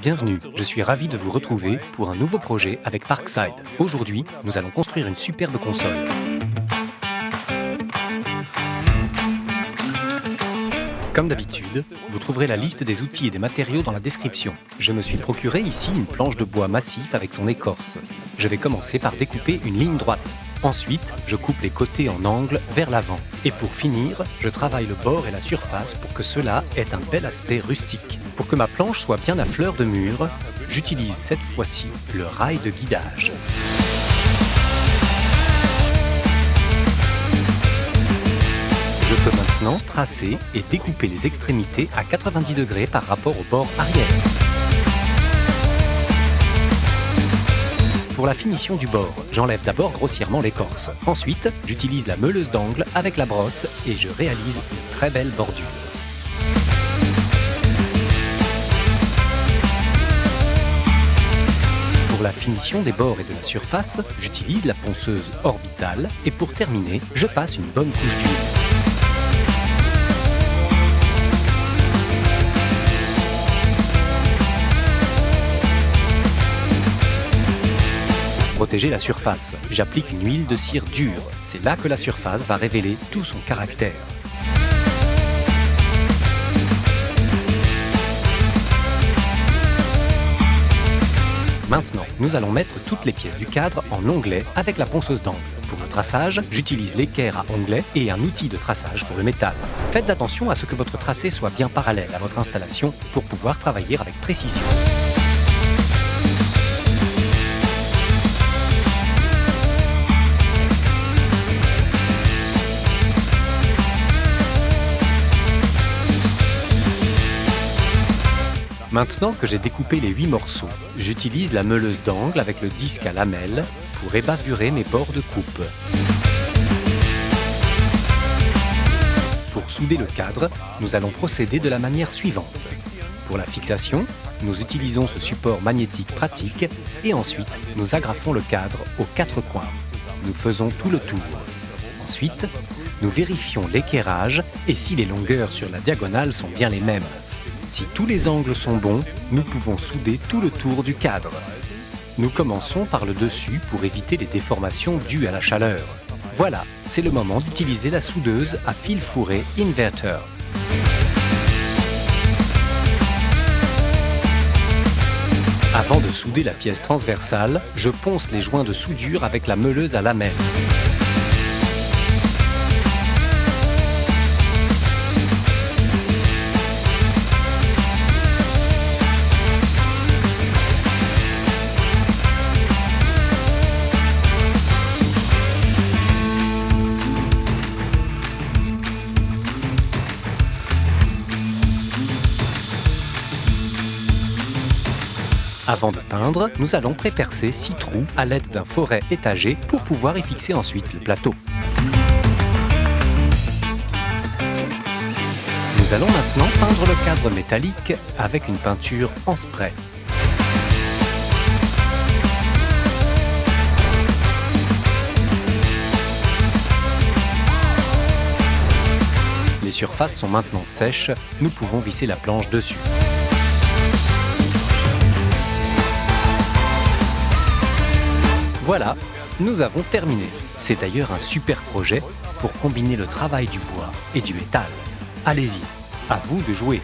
Bienvenue, je suis ravi de vous retrouver pour un nouveau projet avec Parkside. Aujourd'hui, nous allons construire une superbe console. Comme d'habitude, vous trouverez la liste des outils et des matériaux dans la description. Je me suis procuré ici une planche de bois massif avec son écorce. Je vais commencer par découper une ligne droite. Ensuite, je coupe les côtés en angle vers l'avant. Et pour finir, je travaille le bord et la surface pour que cela ait un bel aspect rustique. Pour que ma planche soit bien à fleur de mur, j'utilise cette fois-ci le rail de guidage. Je peux maintenant tracer et découper les extrémités à 90 degrés par rapport au bord arrière. Pour la finition du bord, j'enlève d'abord grossièrement l'écorce. Ensuite, j'utilise la meuleuse d'angle avec la brosse et je réalise une très belle bordure. Pour la finition des bords et de la surface, j'utilise la ponceuse orbitale et pour terminer, je passe une bonne couche d'huile. Pour protéger la surface, j'applique une huile de cire dure. C'est là que la surface va révéler tout son caractère. Maintenant, nous allons mettre toutes les pièces du cadre en onglet avec la ponceuse d'angle. Pour le traçage, j'utilise l'équerre à onglet et un outil de traçage pour le métal. Faites attention à ce que votre tracé soit bien parallèle à votre installation pour pouvoir travailler avec précision. Maintenant que j'ai découpé les 8 morceaux, j'utilise la meuleuse d'angle avec le disque à lamelles pour ébavurer mes bords de coupe. Pour souder le cadre, nous allons procéder de la manière suivante. Pour la fixation, nous utilisons ce support magnétique pratique et ensuite nous agrafons le cadre aux 4 coins. Nous faisons tout le tour. Ensuite, nous vérifions l'équerrage et si les longueurs sur la diagonale sont bien les mêmes. Si tous les angles sont bons, nous pouvons souder tout le tour du cadre. Nous commençons par le dessus pour éviter les déformations dues à la chaleur. Voilà, c'est le moment d'utiliser la soudeuse à fil fourré inverter. Avant de souder la pièce transversale, je ponce les joints de soudure avec la meuleuse à lamelles. Avant de peindre, nous allons prépercer 6 trous à l'aide d'un forêt étagé pour pouvoir y fixer ensuite le plateau. Nous allons maintenant peindre le cadre métallique avec une peinture en spray. Les surfaces sont maintenant sèches, nous pouvons visser la planche dessus. Voilà, nous avons terminé. C'est d'ailleurs un super projet pour combiner le travail du bois et du métal. Allez-y, à vous de jouer.